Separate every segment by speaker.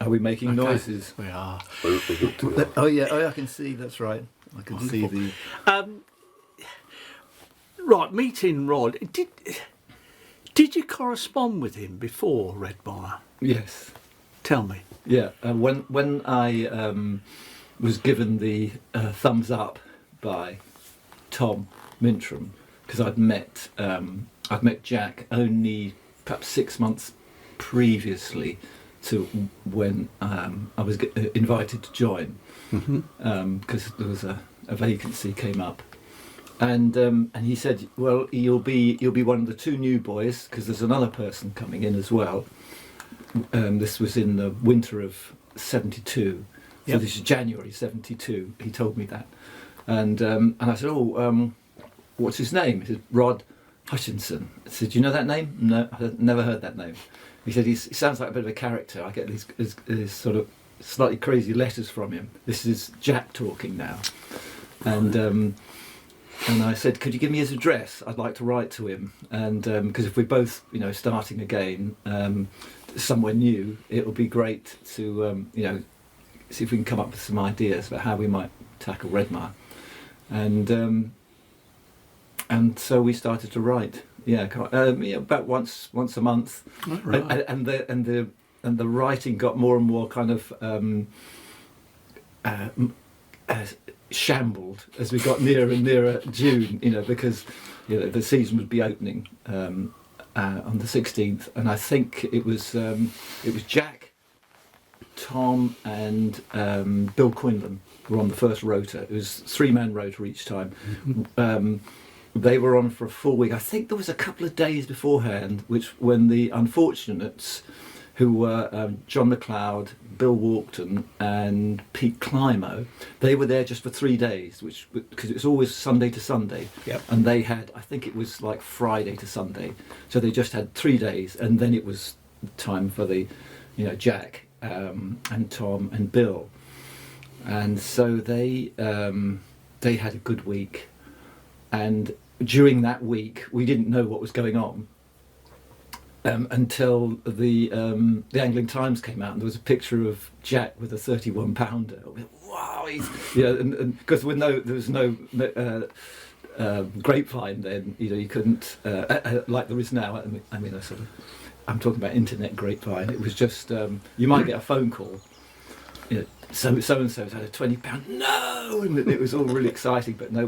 Speaker 1: Are we making noises?
Speaker 2: We are.
Speaker 1: Oh yeah, I can see. That's right. I can see the.
Speaker 2: Right, meeting Rod. Did you correspond with him before Redmire?
Speaker 1: Yes.
Speaker 2: Tell me.
Speaker 1: Yeah. When I was given the thumbs up by Tom Mintram, because I'd met Jack only perhaps 6 months previously to when I was invited to join, because there was a vacancy came up, and he said, well, you'll be one of the two new boys because there's another person coming in as well. This was in the winter of '72, so this is January '72. He told me that, and I said, what's his name? He said, Rod Hutchinson. I said, do you know that name? No, I've never heard that name. He said, he sounds like a bit of a character. I get these sort of slightly crazy letters from him. This is Jack talking now. And I said, could you give me his address? I'd like to write to him. And because if we're both, starting again somewhere new, it would be great to, see if we can come up with some ideas about how we might tackle Redmire. And so we started to write. About once a month,
Speaker 2: right.
Speaker 1: and the writing got more and more kind of shambled as we got nearer and nearer June. Because the season would be opening on the 16th, and I think it was Jack, Tom, and Bill Quinlan were on the first rota. It was 3-man rota each time. They were on for a full week. I think there was a couple of days beforehand, when the unfortunates, who were John McLeod, Bill Walkton, and Pete Climo, they were there just for 3 days, because it was always Sunday to Sunday.
Speaker 2: Yep.
Speaker 1: And they had, I think it was like Friday to Sunday, so they just had 3 days, and then it was time for the, Jack and Tom and Bill, and so they had a good week. And during that week, we didn't know what was going on until the Angling Times came out, and there was a picture of Jack with a 31-pounder. Wow, and because there was no grapevine then, you couldn't like there is now. I'm talking about internet grapevine. It was just you might get a phone call. So and so's had a 20-pound. No, and it was all really exciting, but no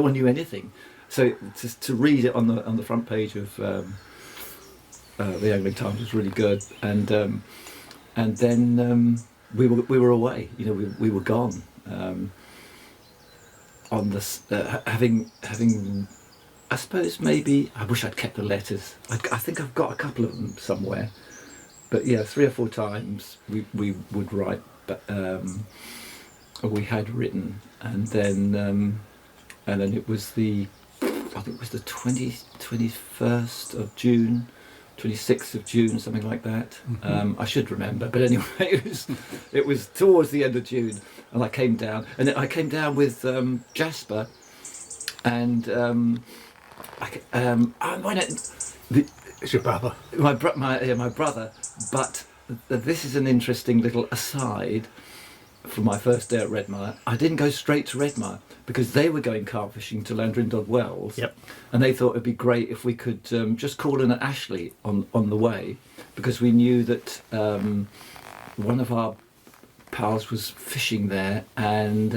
Speaker 1: one knew anything. So to read it on the front page of the Angling Times was really good, and then we were away. We were gone on this having. I suppose maybe I wish I'd kept the letters. I think I've got a couple of them somewhere, but 3 or 4 times we would write. But we had written, and then it was I think it was the 21st of June, 26th of June, something like that. I should remember, but anyway, it was towards the end of June, and I came down, with Jasper, and
Speaker 2: It's your brother.
Speaker 1: My brother, but. This is an interesting little aside from my first day at Redmire. I didn't go straight to Redmire because they were going carp fishing to Landrindod Wells.
Speaker 2: Yep.
Speaker 1: And they thought it'd be great if we could just call in at Ashley on the way, because we knew that one of our pals was fishing there, and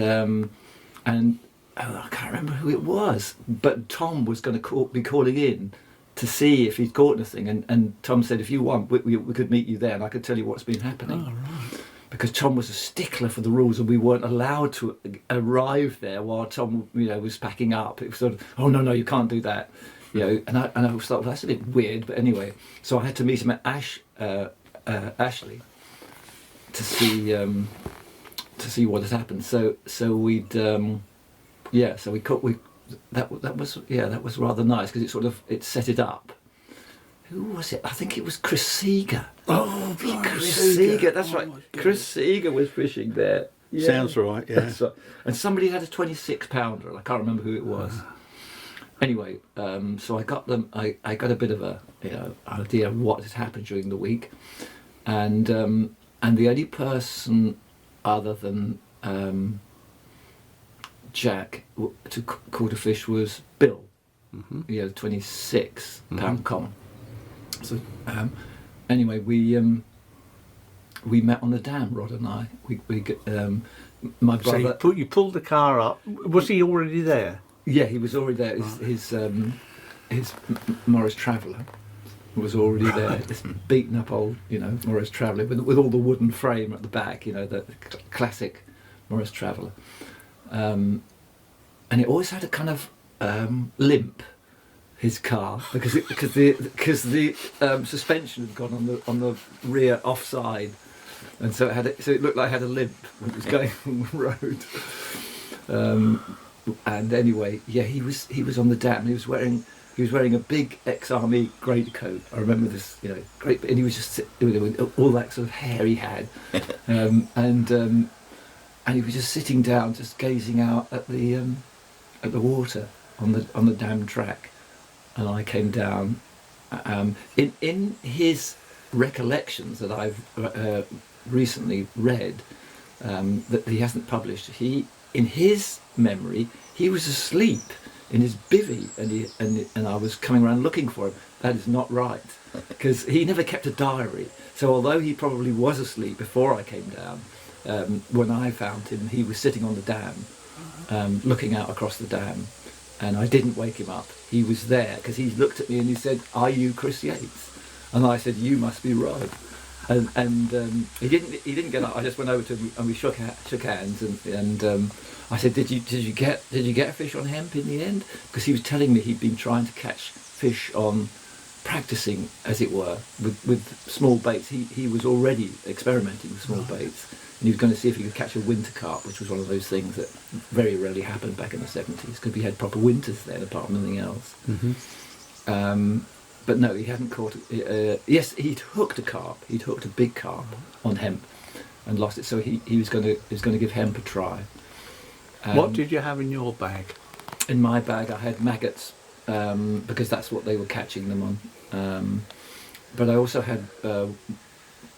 Speaker 1: I can't remember who it was, but Tom was going to be calling in to see if he'd caught anything, and Tom said, if you want, we could meet you there and I could tell you what's been happening.
Speaker 2: Oh, right.
Speaker 1: Because Tom was a stickler for the rules, and we weren't allowed to arrive there while Tom was packing up. It was sort of, oh no, you can't do that, and I was like, well, that's a bit weird, but anyway, so I had to meet him at Ashley to see what had happened. So we'd that was rather nice, because it set it up. Who was it? I think it was Chris Seeger.
Speaker 2: Oh,
Speaker 1: Chris Seeger. That's right. Chris Seeger was fishing there. Yeah.
Speaker 2: Sounds right. Yeah.
Speaker 1: That's right. And somebody had a 26-pounder, and I can't remember who it was. Anyway, so I got them. I got a bit of a idea of what had happened during the week, and and the only person other than Jack to caught a fish was Bill. He had a 26 pound common. So anyway, we met on the dam, Rod and I. My brother.
Speaker 2: So you pulled the car up. Was he already there?
Speaker 1: Yeah, he was already there. His Morris Traveller was already there. This beaten up old, Morris Traveller with all the wooden frame at the back. The classic Morris Traveller. And it always had a kind of limp, his car, because the suspension had gone on the rear offside, and so it looked like it had a limp when it was going on the road. And anyway, yeah, he was on the dam. He was wearing a big ex-army greatcoat. I remember this, great, and he was just with all that sort of hair he had, and he was just sitting down, just gazing out at the water on the dam track, and I came down. In his recollections that I've recently read, that he hasn't published, in his memory he was asleep in his bivvy, and I was coming around looking for him. That is not right, because he never kept a diary. So although he probably was asleep before I came down, when I found him, he was sitting on the dam, looking out across the dam, and I didn't wake him up. He was there because he looked at me and he said, "Are you Chris Yates?" And I said, "You must be Rod." And he didn't get up. I just went over to him and we shook hands, and I said, "Did you get a fish on hemp in the end?" Because he was telling me he'd been trying to catch fish on, practicing as it were, with small baits. He was already experimenting with small baits, and he was going to see if he could catch a winter carp, which was one of those things that very rarely happened back in the 70s, because we had proper winters then apart from anything else. But no, he hadn't caught. Yes, he'd hooked a carp. He'd hooked a big carp on hemp, and lost it. So he was going to give hemp a try.
Speaker 2: What did you have in your bag?
Speaker 1: In my bag, I had maggots, because that's what they were catching them on. But I also had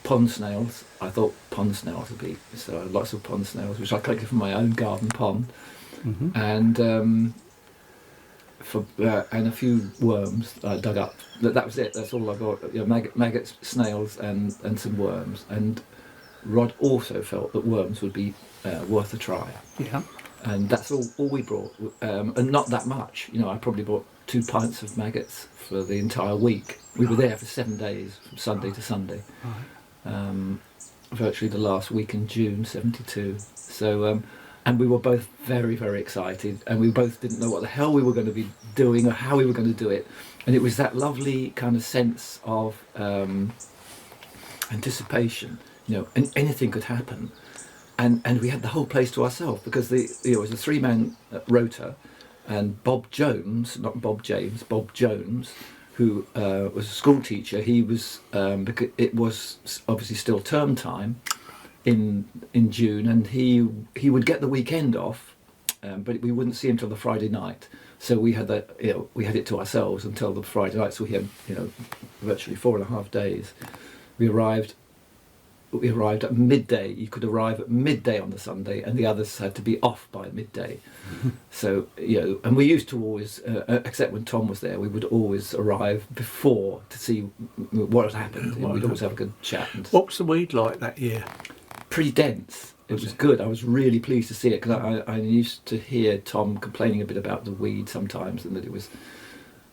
Speaker 1: pond snails. I thought pond snails would be, so I had lots of pond snails, which I collected from my own garden pond, and and a few worms I dug up. That was it. That's all I got. Maggots, snails, and some worms. And Rod also felt that worms would be worth a try.
Speaker 2: Yeah.
Speaker 1: And that's all we brought, and not that much. I probably brought 2 pints of maggots for the entire week. We were there for 7 days, from Sunday to Sunday. Virtually the last week in June '72. So. And we were both very, very excited, and we both didn't know what the hell we were going to be doing or how we were going to do it. And it was that lovely kind of sense of anticipation, and anything could happen. And we had the whole place to ourselves, because it was a 3-man rota, and Bob Jones, not Bob James, Bob Jones, who was a school teacher, he was, because it was obviously still term time, in June, and he would get the weekend off, but we wouldn't see him till the Friday night. So we had we had it to ourselves until the Friday night. So we had virtually 4.5 days. We arrived at midday. You could arrive at midday on the Sunday, and the others had to be off by midday. So and we used to always, except when Tom was there, we would always arrive before to see what had happened. We'd always have a good chat.
Speaker 2: What was the weed like that year?
Speaker 1: Pretty dense. It was good. I was really pleased to see it, because I used to hear Tom complaining a bit about the weed sometimes, and that it was.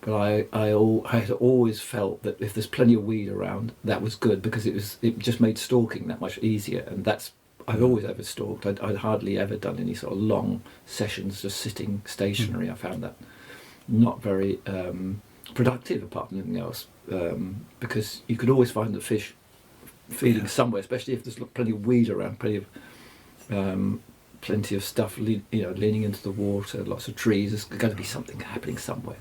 Speaker 1: But I had always felt that if there's plenty of weed around, that was good, because it just made stalking that much easier. And that's, I've always ever stalked. I'd hardly ever done any sort of long sessions just sitting stationary. I found that not very productive, apart from anything else, because you could always find the fish feeding somewhere, especially if there's plenty of weed around, plenty of stuff, leaning into the water, lots of trees. There's going to be something happening somewhere.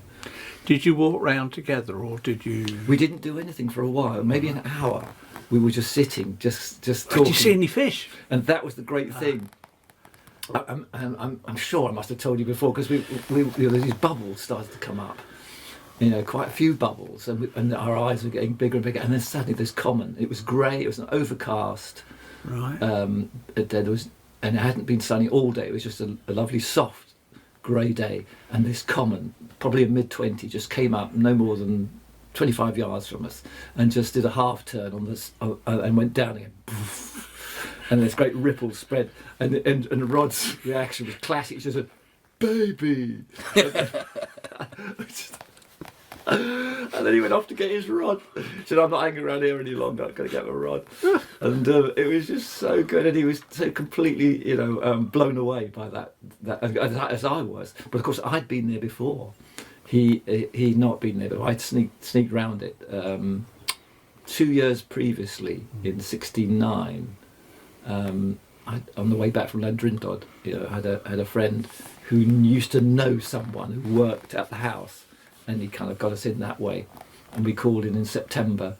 Speaker 2: Did you walk round together, or did you?
Speaker 1: We didn't do anything for a while, maybe an hour. We were just sitting, just talking.
Speaker 2: Did you see any fish?
Speaker 1: And that was the great thing. I'm sure I must have told you before, because these bubbles started to come up. quite a few bubbles, and our eyes were getting bigger and bigger. And then suddenly this common. It was grey. It was an overcast.
Speaker 2: Right.
Speaker 1: There was, and it hadn't been sunny all day. It was just a lovely soft grey day, and this common, probably a mid-20, just came up no more than 25 yards from us, and just did a half turn on this, and went down again. And this great ripple spread, and Rod's reaction was classic. He just said, "Baby," and then he went off to get his rod. He said, "I'm not hanging around here any longer. I've got to get my rod." And it was just so good, and he was so completely, blown away by that as I was. But of course, I'd been there before. He'd not been there, but I'd sneaked round it 2 years previously in '69. On the way back from Landrindod, I had a friend who used to know someone who worked at the house, and he kind of got us in that way. And we called in September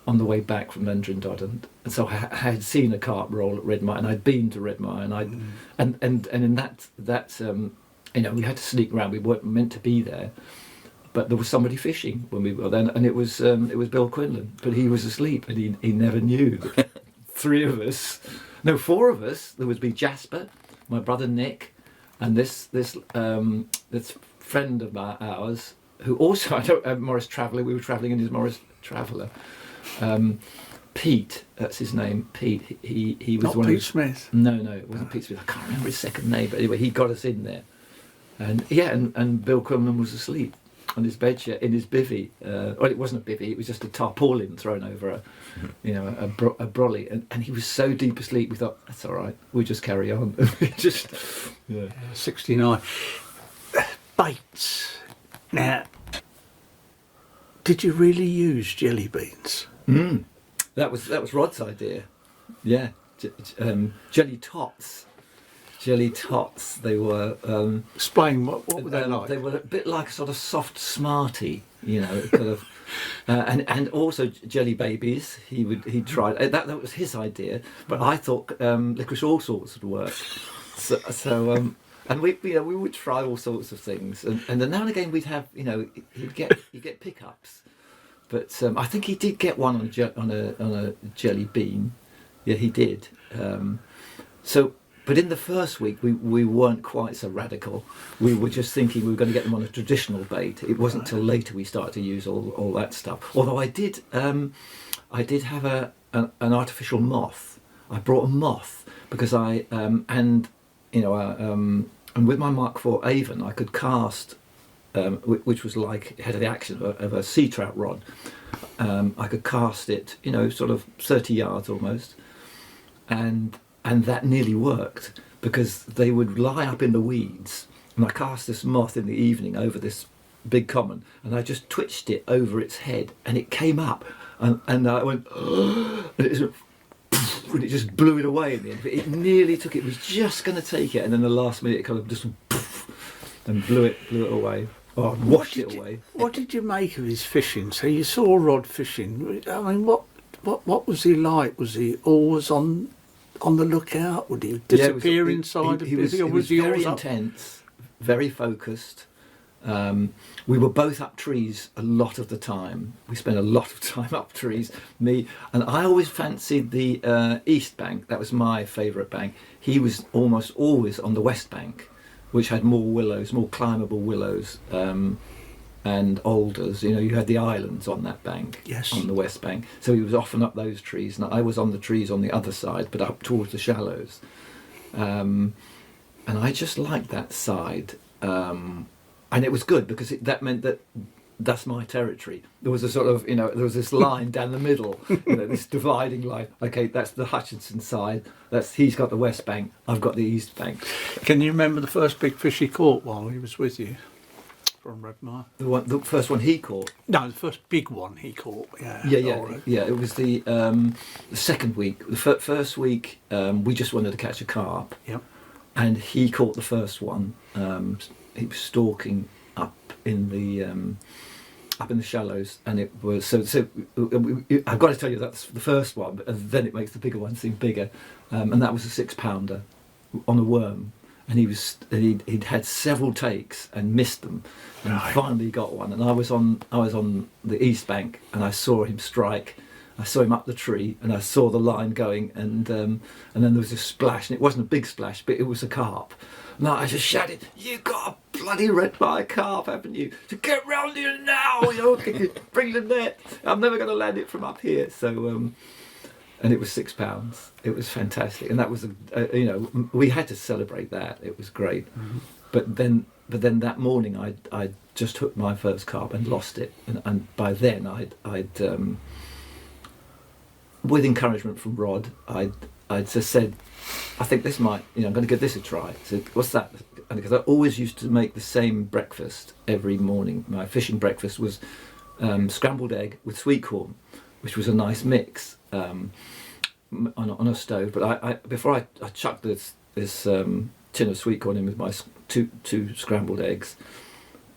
Speaker 1: on the way back from Landrindod, and so I had seen a carp roll at Redmire, and I'd been to Redmire, and and in that we had to sneak around. We weren't meant to be there, but there was somebody fishing when we were there, and it was Bill Quinlan, but he was asleep, and he never knew. Four of us. There would be Jasper, my brother Nick, and this friend of ours who also Morris Traveller. We were travelling in his Morris Traveller. Pete, that's his name. Pete. He was
Speaker 2: not
Speaker 1: one
Speaker 2: Pete
Speaker 1: of
Speaker 2: Smith.
Speaker 1: No, it wasn't Pete Smith. I can't remember his second name, but anyway, he got us in there, and Bill Quinlan was asleep on his bed chair in his bivvy. Well, it wasn't a bivvy; it was just a tarpaulin thrown over a brolly, and he was so deep asleep. We thought, that's all right. We'll just carry on. Just
Speaker 2: 69 baits. Now, did you really use jelly beans?
Speaker 1: That was Rod's idea. Yeah, jelly tots. Jelly tots. They were.
Speaker 2: Explain what were they like?
Speaker 1: They were a bit like a sort of soft Smartie, kind of, and also jelly babies. He tried that was his idea, but I thought licorice all sorts would work. So and we would try all sorts of things, and then now and again we'd have he'd get pickups, but I think he did get one on a jelly bean. Yeah, he did. But in the first week, we weren't quite so radical. We were just thinking we were going to get them on a traditional bait. It wasn't till later we started to use all that stuff. Although I did have an artificial moth. I brought a moth because and with my Mark IV Avon, I could cast, which was like it had the action of a sea trout rod. I could cast it, sort of 30 yards almost, and that nearly worked because they would lie up in the weeds, and I cast this moth in the evening over this big common, and I just twitched it over its head, and it came up, and I went, and it just blew it away in the end. It nearly took it. It was just going to take it, and then the last minute it kind of just and blew it away. Oh, washed it away.
Speaker 2: What did you make of his fishing? So you saw Rod fishing. I mean, what was he like? Was he always on the lookout? Would he disappear inside?
Speaker 1: He was very intense, very focused. We were both up trees a lot of the time. We spent a lot of time up trees. Me, and I always fancied the east bank. That was my favourite bank. He was almost always on the west bank, which had more willows, more climbable willows, and alders. You had the islands on that bank,
Speaker 2: yes,
Speaker 1: on the west bank. So he was often up those trees, and I was on the trees on the other side, but up towards the shallows. And I just liked that side. And it was good because that meant that that's my territory. There was a sort of, there was this line down the middle, this dividing line. Okay, that's the Hutchinson side. He's got the west bank. I've got the east bank.
Speaker 2: Can you remember the first big fish he caught while he was with you from Redmire?
Speaker 1: The first one he caught?
Speaker 2: No, the first big one he caught.
Speaker 1: Yeah. It was the second week. The first week, we just wanted to catch a carp.
Speaker 2: Yep. And
Speaker 1: he caught the first one. He was stalking up in the shallows, and it was so. I've got to tell you that's the first one, but then it makes the bigger one seem bigger, and that was a 6-pounder on a worm, and he'd had several takes and missed them, and
Speaker 2: Right.
Speaker 1: finally got one. And I was on the east bank, and I saw him strike. I saw him up the tree, and I saw the line going, and then there was a splash, and it wasn't a big splash, but it was a carp. And I just shouted, "You got a bloody Redmire carp, haven't you? To get round here now, bring the net. I'm never going to land it from up here." So, and it was £6. It was fantastic, and that was we had to celebrate that. It was great.
Speaker 2: Mm-hmm.
Speaker 1: But then that morning, I just hooked my first carp and lost it, and by then I'd with encouragement from Rod, I'd just said, "I think this might, I'm going to give this a try." So what's that? And because I always used to make the same breakfast every morning. My fishing breakfast was scrambled egg with sweet corn, which was a nice mix on a stove. But before I chucked this tin of sweet corn in with my two scrambled eggs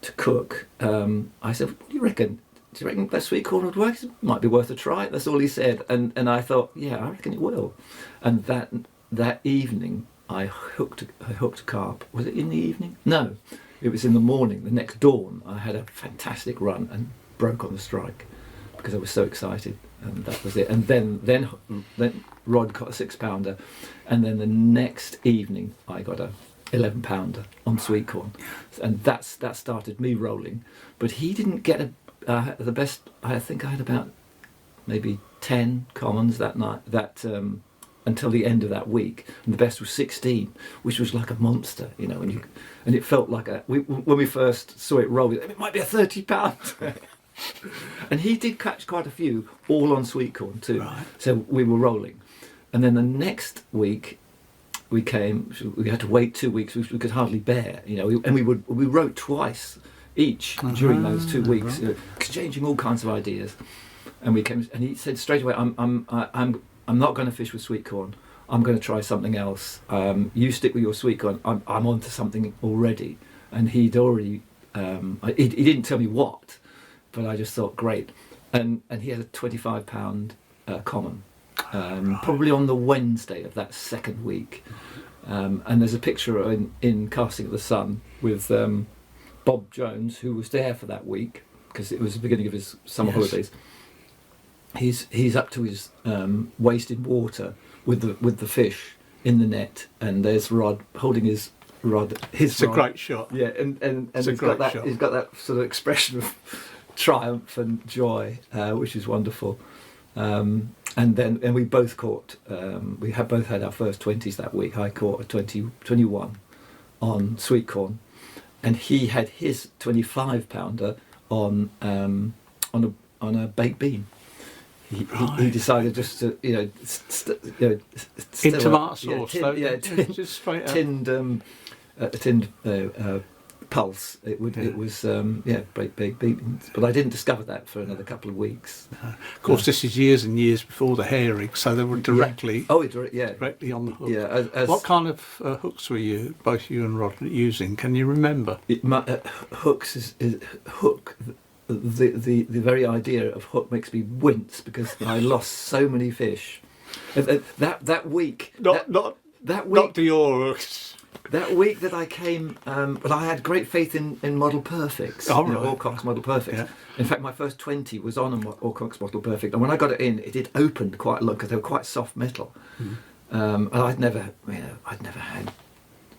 Speaker 1: to cook, I said, "What do you reckon? Do you reckon that sweet corn would work? It might be worth a try." That's all he said, and I thought, yeah, I reckon it will. And that evening, I hooked a carp. Was it in the evening? No, it was in the morning. The next dawn, I had a fantastic run and broke on the strike because I was so excited, and that was it. And then Rod got a £6, and then the next evening, I got a 11-pounder on sweet corn, and that started me rolling. But he didn't get the best. I think I had about maybe 10 commons that night, until the end of that week, and the best was 16, which was like a monster, and it felt like when we first saw it roll, it might be a 30-pounder. And he did catch quite a few, all on sweet corn too.
Speaker 2: Right.
Speaker 1: So we were rolling, and then the next week we had to wait 2 weeks, which we could hardly bear, and we wrote twice each during those 2 weeks, exchanging all kinds of ideas. And we came, and he said straight away, I'm not going to fish with sweet corn. I'm going to try something else. You stick with your sweet corn. I'm onto something already. And he'd already, he didn't tell me what, but I just thought, great. And he had a 25-pound common, probably on the Wednesday of that second week. And there's a picture in Casting of the Sun with Bob Jones, who was there for that week because it was the beginning of his summer holidays. He's up to his waist in water with the fish in the net, and there's Rod holding his rod.
Speaker 2: It's a great shot.
Speaker 1: Yeah, and
Speaker 2: It's a
Speaker 1: he's got
Speaker 2: great
Speaker 1: that.
Speaker 2: shot.
Speaker 1: He's got that sort of expression of triumph and joy, which is wonderful. And we both caught. We both had our first 20s that week. I caught a 21 on sweet corn, and he had his 25-pounder on a baked bean. He decided just to
Speaker 2: in tomato sauce, just straight out.
Speaker 1: tinned pulse. It was baked beans. But I didn't discover that for another couple of weeks.
Speaker 2: Of course, this is years and years before the herring, so they were directly directly on the hook.
Speaker 1: Yeah.
Speaker 2: What kind of hooks were both you and Rod, using? Can you remember?
Speaker 1: Hooks is hook. The very idea of hook makes me wince because I lost so many fish. That week,
Speaker 2: Not to your hooks.
Speaker 1: that week that I came, but I had great faith in Model Perfects, Alcock's Model Perfect.
Speaker 2: Yeah.
Speaker 1: In fact, my first 20 was on an Alcock's Model Perfect, and when I got it in, it opened quite a lot because they were quite soft metal. And I'd never had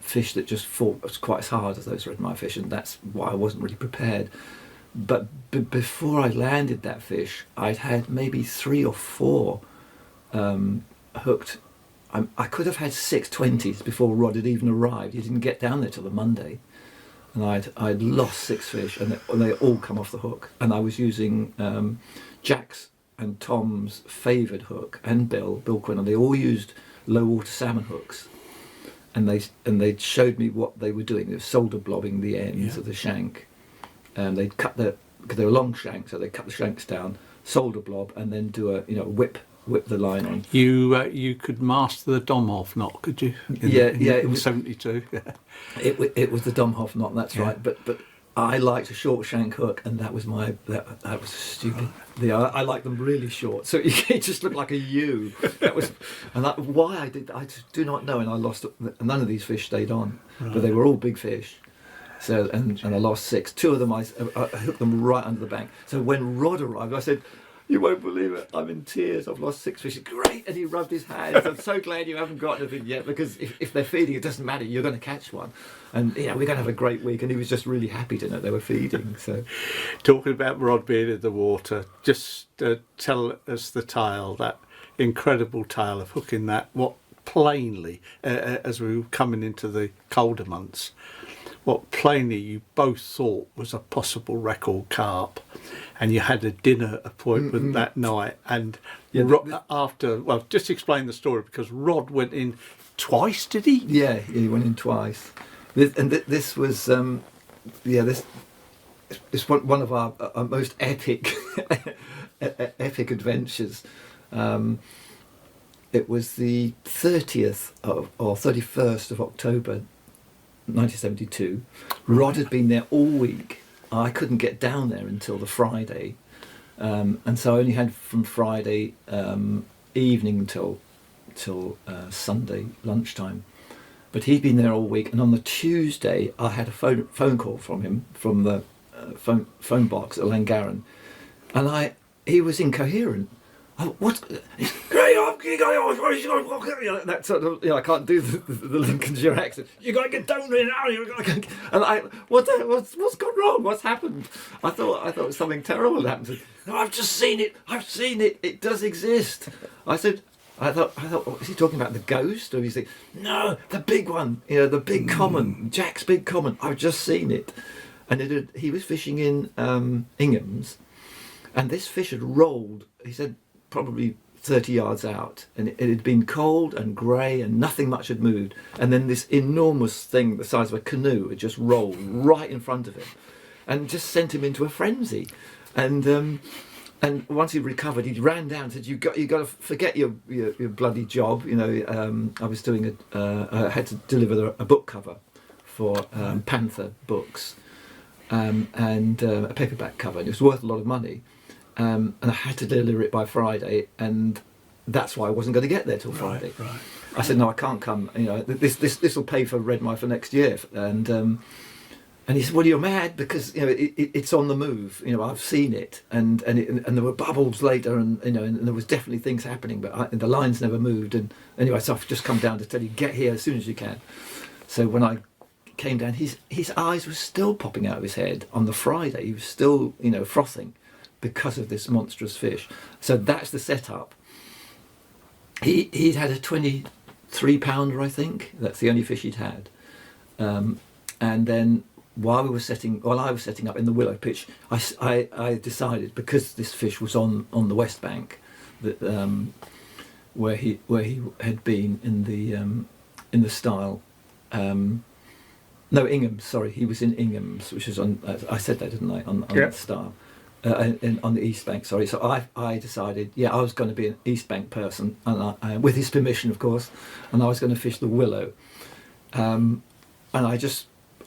Speaker 1: fish that just fought quite as hard as those Redmire fish, and that's why I wasn't really prepared. But before I landed that fish, I'd had maybe 3 or 4 hooked. I could have had 6 20s before Rod had even arrived. He didn't get down there till the Monday, and I'd lost 6 fish, and they all come off the hook. And I was using Jack's and Tom's favoured hook, and Bill Quinn, and they all used low water salmon hooks. And they showed me what they were doing. They were solder blobbing the ends of the shank. They'd cut because they were long shanks, so they cut the shanks down, solder blob, and then do a whip the line on.
Speaker 2: You could master the Domhoff knot, could you? In 72.
Speaker 1: It was the Domhoff knot. That's right. But I liked a short shank hook, and that was that was stupid. I like them really short, so it just looked like a U. That was, and why I did, I just do not know. And I lost. None of these fish stayed on, but they were all big fish. So and I lost 6. 2 of them I hooked them right under the bank. So when Rod arrived, I said, "You won't believe it. I'm in tears. I've lost 6 fish." Great, and he rubbed his hands. I'm so glad you haven't got anything yet, because if they're feeding, it doesn't matter. You're going to catch one, and we're going to have a great week. And he was just really happy to know they were feeding. So,
Speaker 2: Talking about Rod being in the water, just tell us the tale, that incredible tale of hooking that. What plainly, as we were coming into the colder months, what plainly you both thought was a possible record carp, and you had a dinner appointment that night. And just explain the story, because Rod went in twice, did he?
Speaker 1: Yeah, he went in twice. This was this one of our most epic epic adventures. It was the 30th or 31st of October 1972. Rod had been there all week. I couldn't get down there until the Friday, and so I only had from Friday evening till Sunday lunchtime. But he'd been there all week, and on the Tuesday I had a phone call from him from the phone box at Langaran, and he was incoherent. Oh, what's that sort of, I can't do the Lincolnshire accent. You got to get down there now. And what's gone wrong? What's happened? I thought something terrible had happened. No, I've just seen it. It does exist. I thought, is he talking about the ghost? Or is he? No, the big one. The big common, Jack's big common. I've just seen it, and he was fishing in Ingham's, and this fish had rolled. He said probably 30 yards out, and it had been cold and grey and nothing much had moved, and then this enormous thing the size of a canoe had just rolled right in front of him and just sent him into a frenzy. And once he recovered, he ran down and said, you got to forget your bloody job. I was doing I had to deliver a book cover for Panther books, and a paperback cover, and it was worth a lot of money. And I had to deliver it by Friday, and that's why I wasn't going to get there till Friday. Right. I said, no, I can't come. This will pay for Redmire for next year. And he said, well, you're mad, because it's on the move. I've seen it, and there were bubbles later, and and there was definitely things happening, but the lines never moved. And anyway, so I've just come down to tell you, get here as soon as you can. So when I came down, his eyes were still popping out of his head on the Friday. He was still frothing, because of this monstrous fish. So that's the setup. He'd had a 23-pounder, I think. That's the only fish he'd had. And then while I was setting up in the willow pitch, I decided, because this fish was on the west bank, that where he had been in the style. No, Ingham's. Sorry, he was in Ingham's, which is on. I said that, didn't I? On the style. On the East Bank, sorry. So I decided, I was going to be an East Bank person, and with his permission, of course, and I was going to fish the willow. And I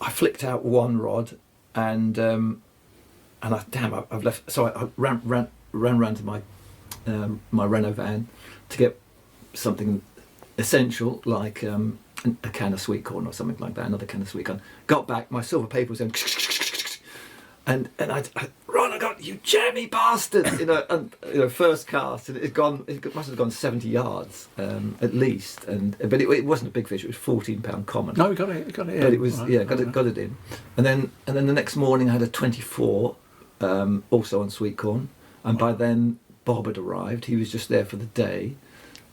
Speaker 1: flicked out one rod, and I've left. So I ran round to my Renault van to get something essential, like a can of sweet corn or something like that, another can of sweet corn. Got back, my silver paper was going. And Ron, I got you, jammy bastard! First cast, and it must have gone 70 yards at least. But it wasn't a big fish; it was 14-pound common.
Speaker 2: No, we got it in.
Speaker 1: But it was got it in. And then the next morning I had a 24, also on sweet corn. And by then Bob had arrived. He was just there for the day,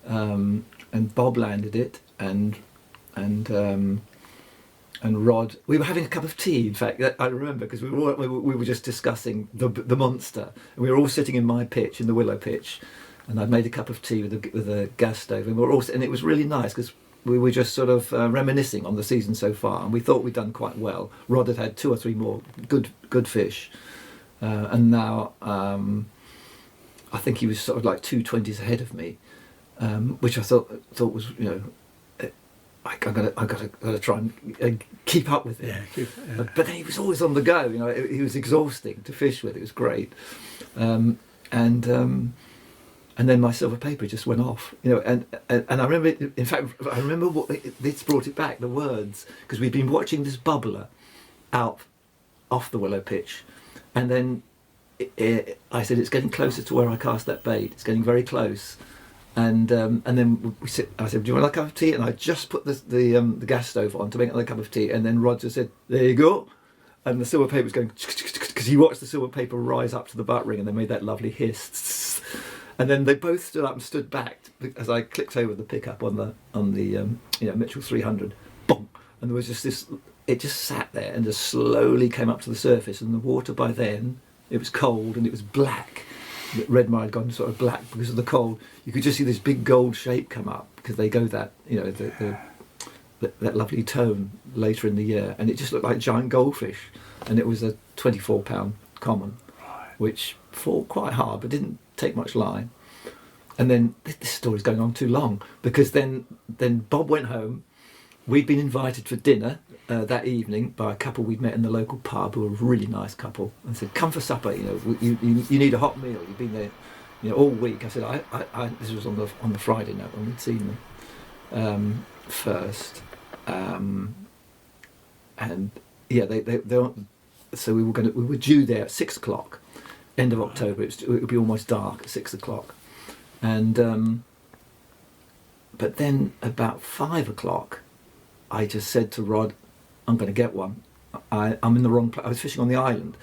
Speaker 1: and Bob landed it, and Rod, we were having a cup of tea. In fact, I remember, because we were just discussing the monster, and we were all sitting in my pitch, in the willow pitch, and I'd made a cup of tea with a gas stove, and and it was really nice, because we were just sort of reminiscing on the season so far, and we thought we'd done quite well. Rod had 2 or 3 more good fish, and now I think he was sort of like 2 20s ahead of me, which I thought was I gotta try and keep up with him.
Speaker 2: Yeah.
Speaker 1: But then he was always on the go. You know, he was exhausting to fish with. It was great, and then my silver paper just went off. You know, and I remember. In fact, I remember what this brought it back. The words, because we'd been watching this bubbler out off the willow pitch, and then I said, it's getting closer to where I cast that bait. It's getting very close. And then I said, do you want a cup of tea? And I just put the gas stove on to make another cup of tea. And then Roger said, there you go. And the silver paper was going, because he watched the silver paper rise up to the butt ring, and they made that lovely hiss. And then they both stood up and stood back as I clicked over the pickup on the Mitchell 300. Boom! And there was just this. It just sat there and just slowly came up to the surface. And the water by then, it was cold and it was black. Redmire had gone sort of black because of the cold. You could just see this big gold shape come up because they go that, that lovely tone later in the year, and it just looked like giant goldfish. And it was a 24-pound common, which fought quite hard but didn't take much line. And then this story's going on too long, because then Bob went home. We'd been invited for dinner that evening by a couple we'd met in the local pub, who were a really nice couple, and said, "Come for supper. You need a hot meal. You've been there, all week." I said, "I." This was on the Friday night when we'd seen them first, and yeah, they so we were due there at 6 o'clock, end of October. It would be almost dark at 6 o'clock, and but then about 5 o'clock. I just said to Rod, I'm going to get one. I'm in the wrong place. I was fishing on the island.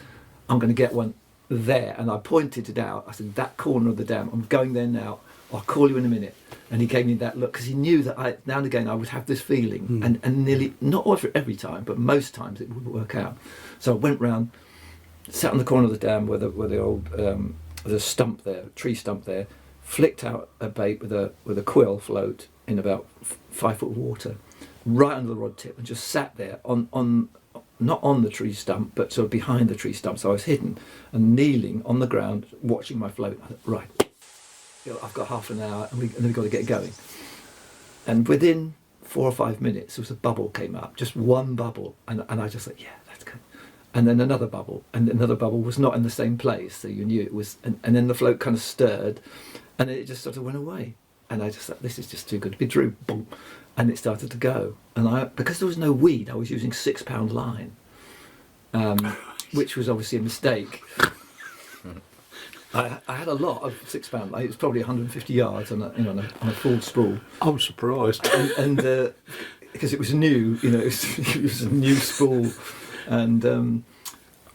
Speaker 1: I'm going to get one there. And I pointed it out. I said, that corner of the dam. I'm going there now. I'll call you in a minute. And he gave me that look, because he knew that now and again I would have this feeling. And nearly, not every time, but most times it would work out. So I went round, sat on the corner of the dam where the old there's a stump there, a tree stump there, flicked out a bait with a quill float in about 5 foot water, right under the rod tip, and just sat there on not on the tree stump, but sort of behind the tree stump. So I was hidden and kneeling on the ground, watching my float. I thought, right, I've got half an hour, and we've got to get going. And within 4 or 5 minutes, there was a bubble came up, just one bubble, and I just thought, yeah, that's good. And then another bubble, and another bubble was not in the same place, so you knew it was. And then the float kind of stirred, and it just sort of went away. And I just thought, this is just too good to be true. Boom. And it started to go. And because there was no weed, I was using 6 pound line, which was obviously a mistake. I had a lot of 6 pound line. It was probably 150 yards on a full spool.
Speaker 2: I'm surprised.
Speaker 1: And because it was new, it was a new spool, and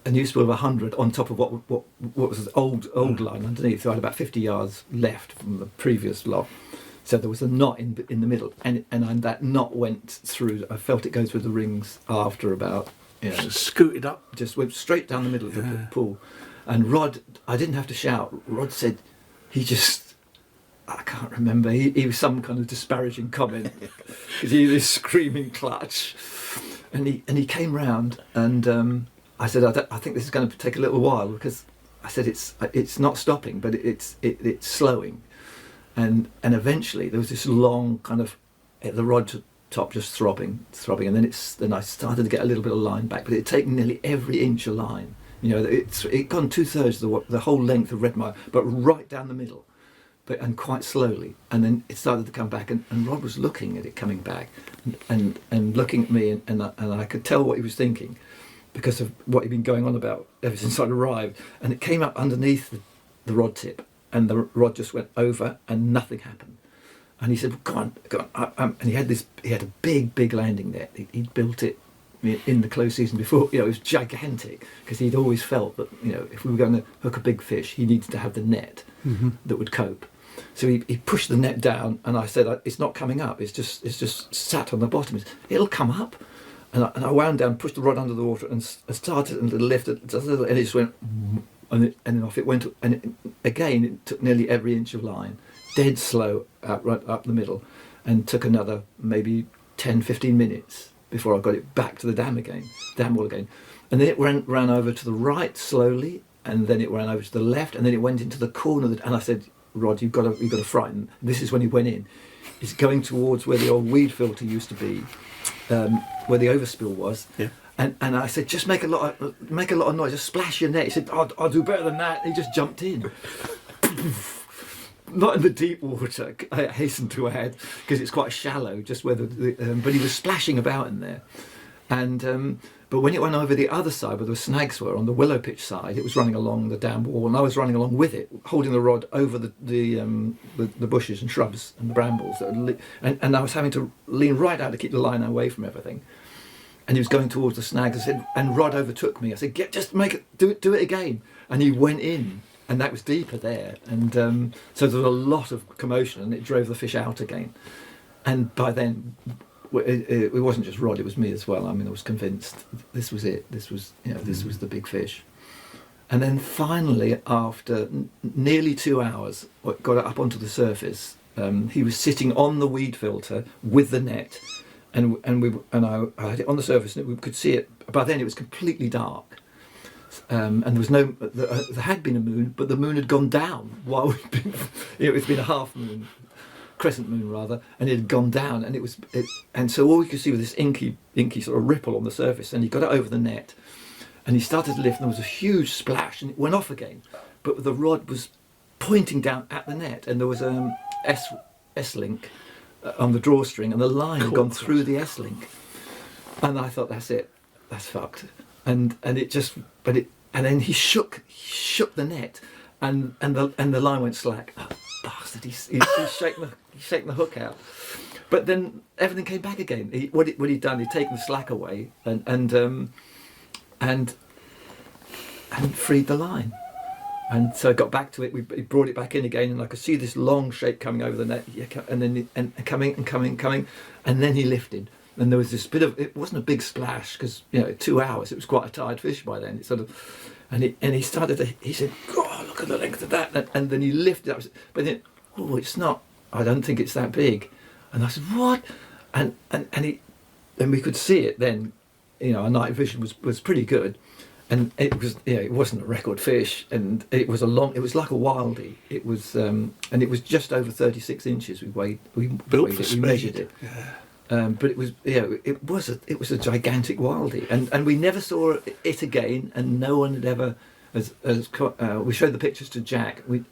Speaker 1: a new spool of 100 on top of what was old line underneath. So I had about 50 yards left from the previous lot. So there was a knot in the middle, and that knot went through. I felt it go through the rings after about,
Speaker 2: scooted up,
Speaker 1: just went straight down the middle of the pool. And Rod, I didn't have to shout. Rod said, I can't remember. He was some kind of disparaging comment because he was screaming clutch, and he came round, and I said, I think this is going to take a little while, because I said it's not stopping, but it's slowing. And eventually there was this long kind of the rod top just throbbing, and then I started to get a little bit of line back, but it had taken nearly every inch of line. It gone 2/3 of the whole length of Redmire, but right down the middle, and quite slowly. And then it started to come back, and Rod was looking at it coming back, and looking at me, and I could tell what he was thinking, because of what he'd been going on about ever since I'd arrived. And it came up underneath the rod tip, and the rod just went over, and nothing happened. And he said, well, go on. And he had a big landing net. He'd built it in the close season before. It was gigantic, because he'd always felt that, if we were going to hook a big fish, he needed to have the net that would cope. So he pushed the net down, and I said, it's not coming up. It's just sat on the bottom. It'll come up. And I wound down, pushed the rod under the water, and started and lifted, and it just went, and then off it went. And it took nearly every inch of line, dead slow, right up the middle, and took another maybe 10-15 minutes before I got it back to the dam wall again. And then it ran over to the right slowly, and then it ran over to the left, and then it went into the corner. And I said, Rod, you've got to frighten. This is when he went in. is going towards where the old weed filter used to be, where the overspill was.
Speaker 2: Yeah.
Speaker 1: And I said, just make a lot of noise, just splash your net. He said, I'll do better than that. He just jumped in. Not in the deep water, I hasten to add, because it's quite shallow, just where but he was splashing about in there. And but when it went over the other side where the snags were, on the willow pitch side, it was running along the dam wall, and I was running along with it, holding the rod over the bushes and shrubs and the brambles, and I was having to lean right out to keep the line away from everything. And he was going towards the snags. I said, and Rod overtook me. I said, just make it, do it again. And he went in, and that was deeper there. And so there was a lot of commotion, and it drove the fish out again. And by then, it wasn't just Rod; it was me as well. I mean, I was convinced this was it. This was, this was the big fish. And then finally, after nearly 2 hours, got it up onto the surface. He was sitting on the weed filter with the net. And I had it on the surface, and we could see it. By then, it was completely dark, and there was no. There had been a moon, but the moon had gone down while we'd been. It's been a half moon, crescent moon rather, and it had gone down, and and so all we could see was this inky sort of ripple on the surface. And he got it over the net, and he started to lift, and there was a huge splash, and it went off again, but the rod was pointing down at the net, and there was S-link. On the drawstring, and the line had gone through the S-link, and I thought, that's it, that's fucked. And then he shook the net, and the line went slack. Oh, bastard! He's shaking the hook out. But then everything came back again. What he'd done, he'd taken the slack away and freed the line. And so I got back to it. We brought it back in again, and I could see this long shape coming over the net, and then coming, and then he lifted. And there was this bit of, it wasn't a big splash because 2 hours. It was quite a tired fish by then. It sort of, and he started to. He said, "God, look at the length of that!" And then he lifted up, but then, oh, it's not. I don't think it's that big. And I said, "What?" And we could see it then. Our night vision was pretty good. And it was, it wasn't a record fish, and it was like a wildie. It was, and it was just over 36 inches. We measured it. Yeah. But it was, it was a gigantic wildie, and we never saw it again. And no one had ever, we showed the pictures to Jack. We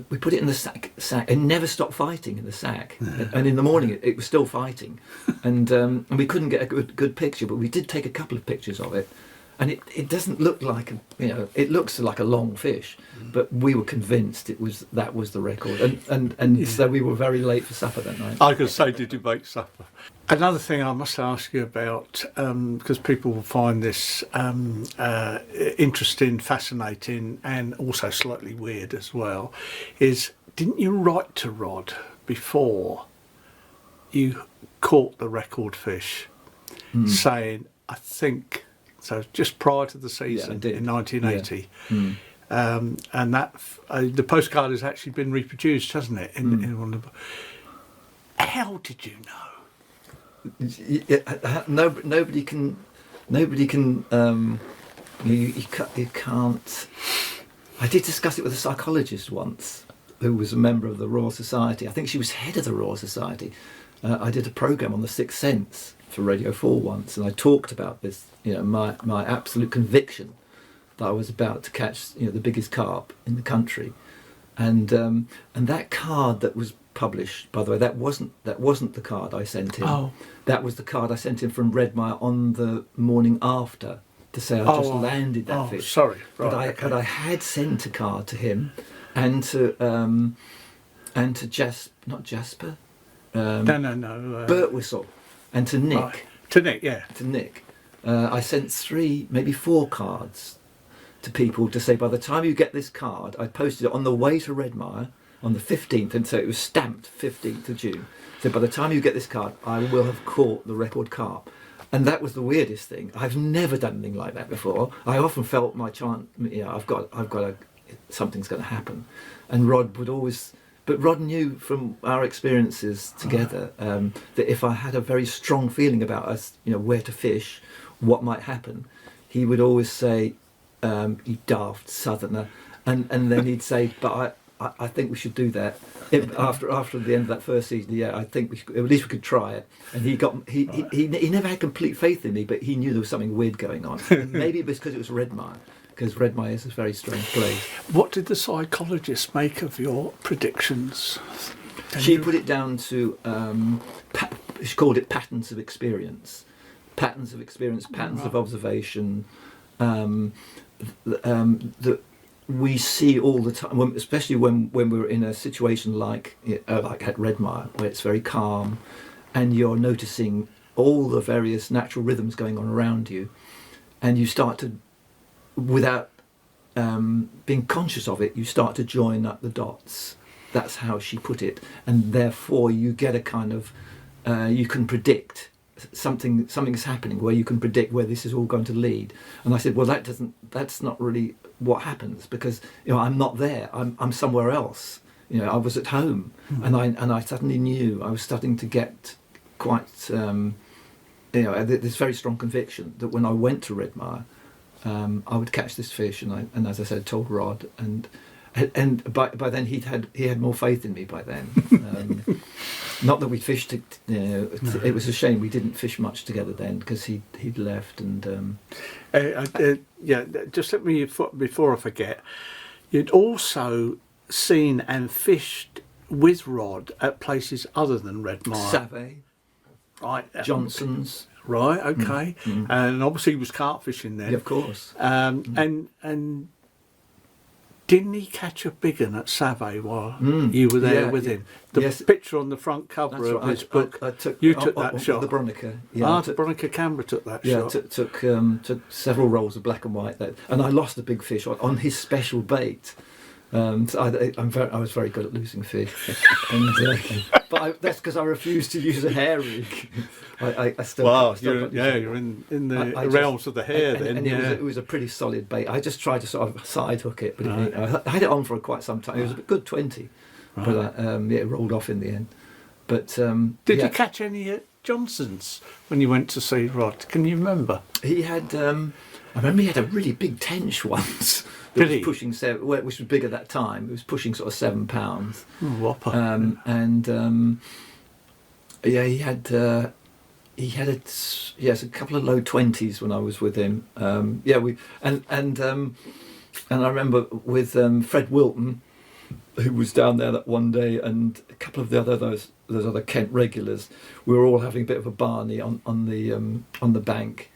Speaker 1: put it in the sack, and never stopped fighting in the sack. Yeah. And in the morning, it was still fighting, and we couldn't get a good picture, but we did take a couple of pictures of it. And it doesn't look like it looks like a long fish, but we were convinced that was the record, and so we were very late for supper that night.
Speaker 2: I could say, did you make supper? Another thing I must ask you about, because people will find this interesting, fascinating, and also slightly weird as well, is didn't you write to Rod before you caught the record fish, saying, I think. So just prior to the season in 1980, and that the postcard has actually been reproduced, hasn't it? In one of the. How did you know?
Speaker 1: Nobody can. You can't. I did discuss it with a psychologist once, who was a member of the Royal Society. I think she was head of the Royal Society. I did a programme on the Sixth Sense for Radio 4 once, and I talked about this, my absolute conviction that I was about to catch, the biggest carp in the country, and that card that was published, by the way, that wasn't the card I sent him. Oh. That was the card I sent him from Redmire on the morning after to say I just landed that fish.
Speaker 2: Sorry,
Speaker 1: right, but I had sent a card to him, and to not Jasper.
Speaker 2: No.
Speaker 1: Burt Whistle. And to Nick.
Speaker 2: Right. To Nick, yeah.
Speaker 1: To Nick. I sent 3, maybe 4 cards to people to say, by the time you get this card, I posted it on the way to Redmire on the 15th, and so it was stamped 15th of June. So by the time you get this card, I will have caught the record carp. And that was the weirdest thing. I've never done anything like that before. I often felt my chance, something's going to happen. And Rod would always... But Rod knew from our experiences together that if I had a very strong feeling about us, where to fish, what might happen, he would always say, "You daft southerner," and then he'd say, "But I think we should do that. After the end of that first season, yeah, I think at least we could try it. And he never had complete faith in me, but he knew there was something weird going on. Maybe it was because it was Redmire, because Redmire is a very strange place.
Speaker 2: What did the psychologist make of your predictions?
Speaker 1: She put it down to she called it patterns of experience, patterns of observation. That we see all the time, especially when we're in a situation like at Redmire, where it's very calm, and you're noticing all the various natural rhythms going on around you, and you start to, without being conscious of it, you start to join up the dots. That's how she put it, and therefore you get a kind of you can predict something's happening where you can predict where this is all going to lead. And I said, well, that's not really what happens, because I'm not there. I'm somewhere else. I was at home, and I suddenly knew I was starting to get quite this very strong conviction that when I went to Redmire, I would catch this fish, and as I said, told Rod, and by then he had more faith in me by then. Not that we fished it was a shame we didn't fish much together then, because he'd left. And
Speaker 2: just let me, before I forget, you'd also seen and fished with Rod at places other than Redmire.
Speaker 1: Save,
Speaker 2: right?
Speaker 1: Johnson's.
Speaker 2: Right, okay. And obviously he was carp fishing then.
Speaker 1: Yeah, of course.
Speaker 2: And didn't he catch a big one at Save while you were there with him? The picture on the front cover of his book. You took that shot.
Speaker 1: The Bronica. Yeah,
Speaker 2: the Bronica Canberra took that
Speaker 1: shot. Yeah, took several rolls of black and white, and I lost a big fish on his special bait. So I was very good at losing fish, but that's because I refused to use a hair rig. I still.
Speaker 2: Wow, you're in the realms of the hair then.
Speaker 1: And it was a pretty solid bait. I just tried to sort of side hook it, but I had it on for quite some time. It was a good 20, but it rolled off in the end. But
Speaker 2: did you catch any at Johnson's when you went to see Rod? Can you remember?
Speaker 1: He had. I remember he had a really big tench once. It was pushing which was big at that time. It was pushing sort of 7 pounds.
Speaker 2: Whopper.
Speaker 1: He had a couple of low 20s when I was with him. And I remember with Fred Wilton, who was down there that one day, and a couple of those other Kent regulars. We were all having a bit of a barney on the bank,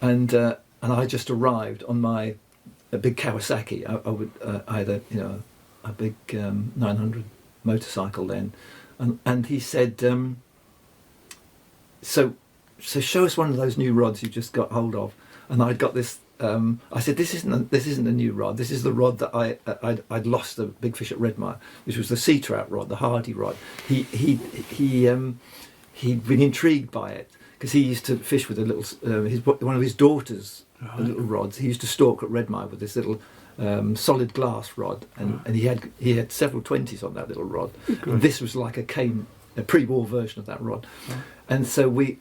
Speaker 1: and I just arrived on a big Kawasaki. I had a big 900 motorcycle then, and he said, so show us one of those new rods you just got hold of. And I'd got this. I said, this isn't a new rod. This is the rod that I'd lost a big fish at Redmire, which was the sea trout rod, the Hardy rod. He'd been intrigued by it because he used to fish with a little one of his daughters. The little rods. He used to stalk at Redmire with this little solid glass rod, and he had several 20s on that little rod. And this was like a pre-war version of that rod. And so I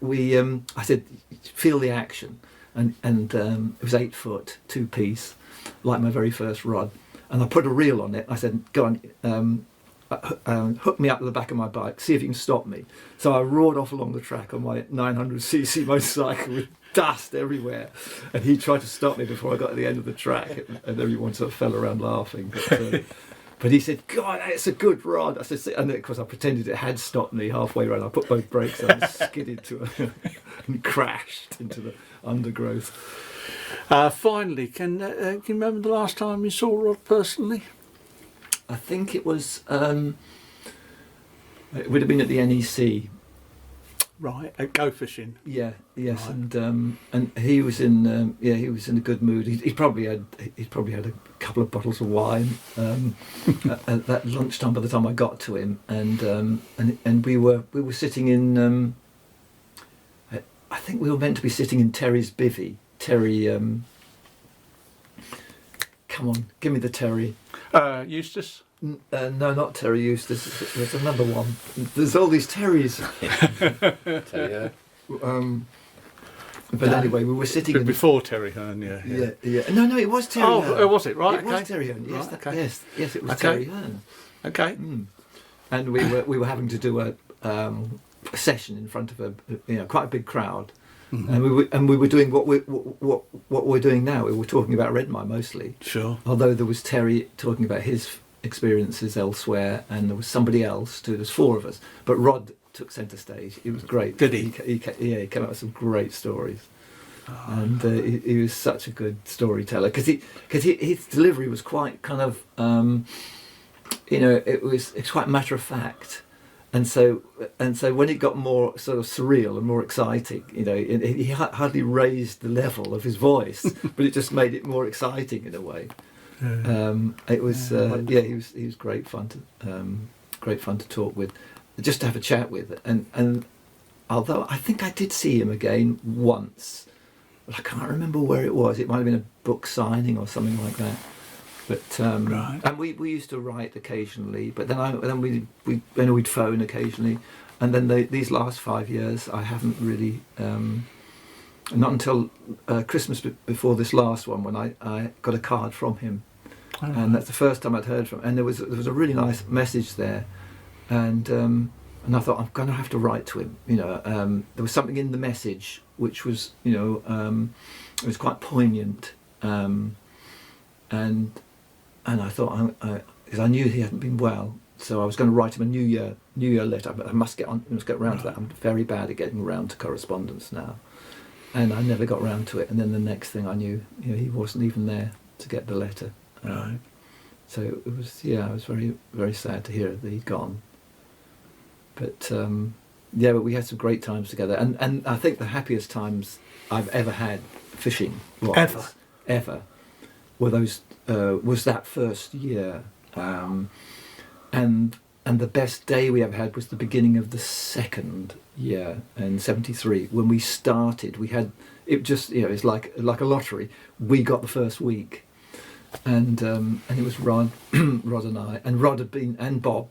Speaker 1: said, feel the action, and it was 8 foot, 2-piece, like my very first rod. And I put a reel on it. I said, go on. Hook me up to the back of my bike, see if you can stop me. So I roared off along the track on my 900cc motorcycle with dust everywhere, and he tried to stop me before I got to the end of the track, and everyone sort of fell around laughing. But he said, God, it's a good rod. I said, and of course I pretended it had stopped me halfway around. I put both brakes on and skidded and crashed into the undergrowth.
Speaker 2: Finally, can you remember the last time you saw Rod personally?
Speaker 1: I think it was. It would have been at the NEC.
Speaker 2: Right, at Go Fishing.
Speaker 1: Yeah, yes, right. And he was in he was in a good mood. He probably had a couple of bottles of wine at that lunchtime by the time I got to him, and we were sitting in. I think we were meant to be sitting in Terry's bivvy. Terry, come on, give me the Terry.
Speaker 2: Eustace.
Speaker 1: No, not Terry Eustace. There's another one. There's all these Terrys. But anyway, we were sitting in
Speaker 2: before Terry Hearn, yeah.
Speaker 1: yeah. No, it was Terry Hearn.
Speaker 2: Oh, was it? Right,
Speaker 1: It
Speaker 2: okay.
Speaker 1: was Terry Hearn. Yes,
Speaker 2: Right, okay.
Speaker 1: yes, it was
Speaker 2: Okay.
Speaker 1: Terry Hearn.
Speaker 2: Okay.
Speaker 1: And we were having to do a session in front of quite a big crowd, and we were doing what we're doing now. We were talking about Redmire mostly.
Speaker 2: Sure.
Speaker 1: Although there was Terry talking about his experiences elsewhere, and there was somebody else too. There's four of us, but Rod took centre stage. It was great.
Speaker 2: Did he?
Speaker 1: He came up with some great stories, and he was such a good storyteller because his delivery was quite kind of it's quite matter of fact, and so when it got more sort of surreal and more exciting, he hardly raised the level of his voice, but it just made it more exciting in a way. It was he was great fun to talk with, just to have a chat with, and although I think I did see him again once, but I can't remember where it was. It might have been a book signing or something like that. But
Speaker 2: Right.
Speaker 1: and we used to write occasionally, but then we'd phone occasionally, and then these last 5 years I haven't really. Not until Christmas before this last one, when I got a card from him, and that's the first time I'd heard from him. And there was a really nice message there, and I thought, I'm going to have to write to him. There was something in the message which was it was quite poignant, and I thought, because I knew he hadn't been well, so I was going to write him a New Year letter. But I must get around to that. I'm very bad at getting around to correspondence now. And I never got round to it. And then the next thing I knew, he wasn't even there to get the letter.
Speaker 2: Right.
Speaker 1: So it was, I was very, very sad to hear that he'd gone. But but we had some great times together. And I think the happiest times I've ever had fishing ever were those was that first year. And the best day we ever had was the beginning of the second year in '73 when we started. We had it just it's like a lottery. We got the first week, and it was Rod, Rod and I, and Rod had been, and Bob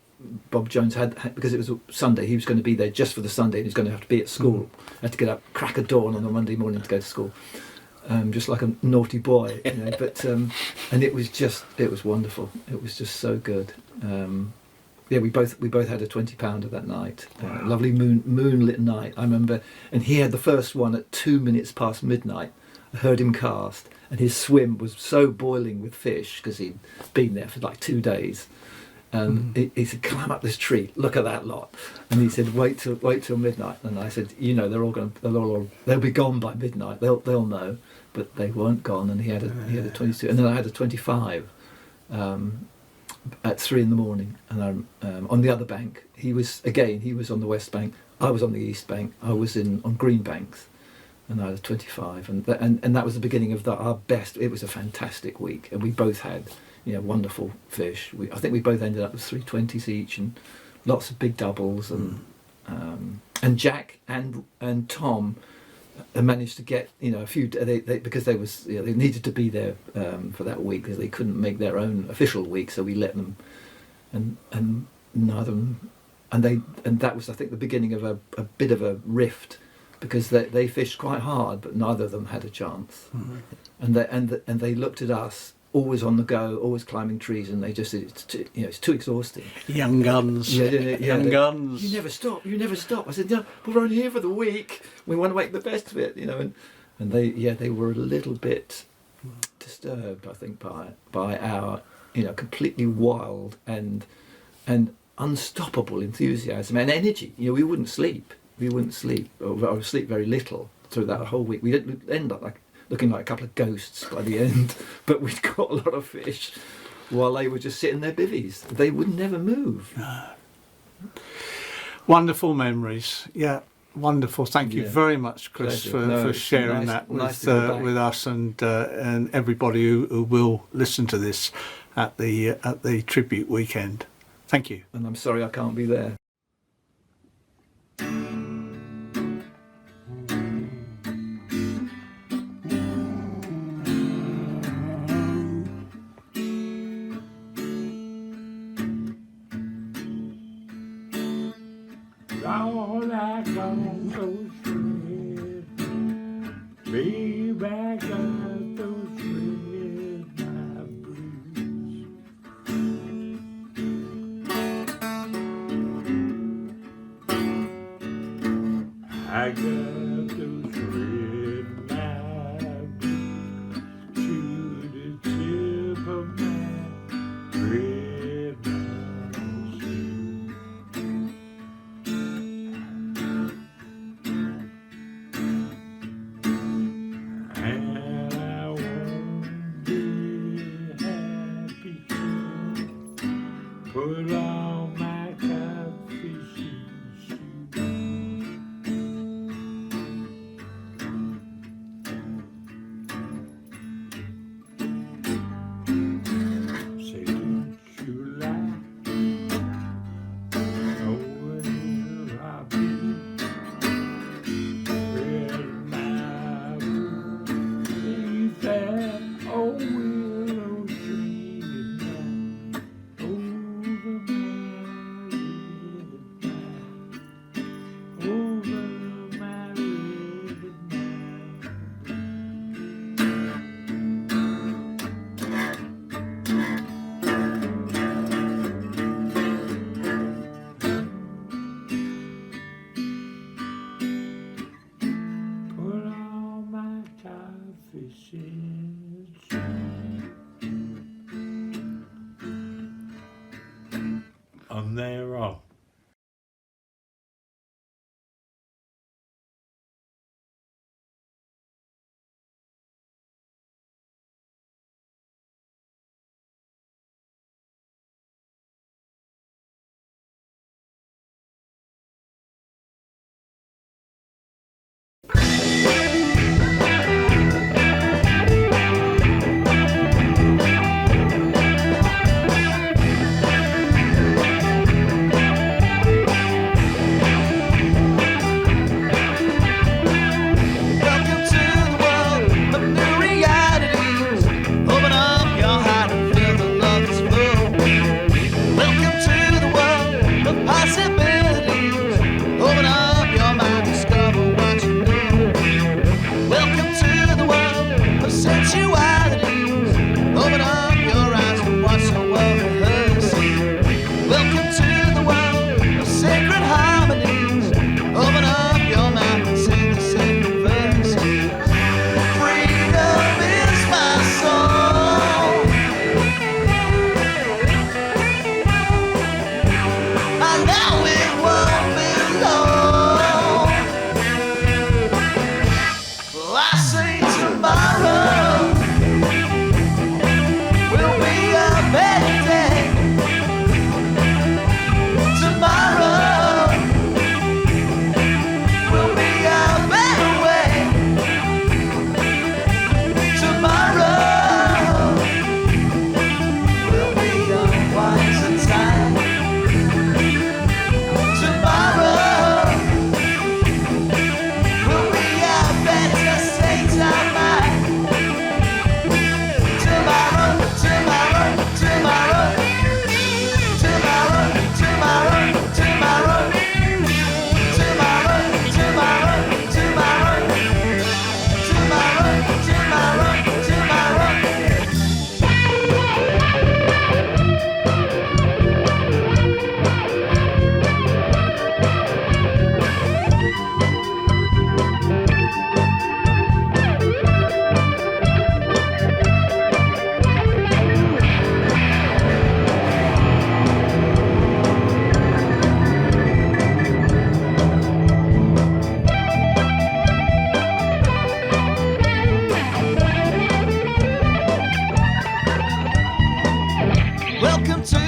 Speaker 1: Jones had, because it was a Sunday. He was going to be there just for the Sunday, and he was going to have to be at school. Had to get up crack of dawn on a Monday morning to go to school, just like a naughty boy, But and it was wonderful. It was just so good. We both had a £20 that night.
Speaker 2: Wow.
Speaker 1: Lovely moonlit night. I remember, and he had the first one at 2 minutes past midnight. I heard him cast, and his swim was so boiling with fish because he'd been there for like 2 days. And he said, "Climb up this tree. Look at that lot." And he said, "Wait till midnight." And I said, "They'll be gone by midnight. They'll know." But they weren't gone. And he had a 22, and then I had a 25. At 3 a.m, and on the other bank, he was on the west bank, I was on the east bank, I was on Green Banks, and I had a 25, and that was the beginning of our best. It was a fantastic week, and we both had wonderful fish. I think we both ended up with 320s each, and lots of big doubles, and Jack and Tom managed to get a few. Because they needed to be there for that week because they couldn't make their own official week, so we let them, and neither of them, and that was, I think, the beginning of a bit of a rift, because they fished quite hard, but neither of them had a chance, and they looked at us, always on the go, always climbing trees, and they just said, it's too exhausting.
Speaker 2: Young guns. Young guns.
Speaker 1: You never stop. I said, "No, we're only here for the week. We want to make the best of it, and they were a little bit disturbed, I think, by our completely wild and unstoppable enthusiasm and energy. We wouldn't sleep, or sleep very little through that whole week. We didn't end up looking like a couple of ghosts by the end, but we'd got a lot of fish while they were just sitting their bivvies. They would never move.
Speaker 2: Wonderful memories. Yeah, wonderful. Thank you very much, Chris, for sharing that with us and everybody who will listen to this at the tribute weekend. Thank you.
Speaker 1: And I'm sorry I can't be there.
Speaker 3: All I don't go straight I got those red knives to the tip of my red nose. And I won't be happy till put on my catfishing suit. Say, don't you like knowing I'll be Redmire Pool? Leave that old willow tree tonight over my put all my catfishing on their own.
Speaker 4: Welcome to the world of new realities. Open up your heart and feel the love that's flow. Welcome to the world of possibilities. Open up your mind, discover what you know. Welcome to the world of sensualities. Open up your eyes and watch the world rehearsing. Welcome to the world of sacred harmonies. Open up your mind and sing the sacred verses. Freedom is my soul. I know it won't be long. Well, I say tomorrow will be a better day. Tomorrow will be a better way. Tomorrow will be a wiser time. Tomorrow will be a better state of mind. Tomorrow, tomorrow, tomorrow, tomorrow, tomorrow, tomorrow, tomorrow, tomorrow, tomorrow, tomorrow, tomorrow, welcome to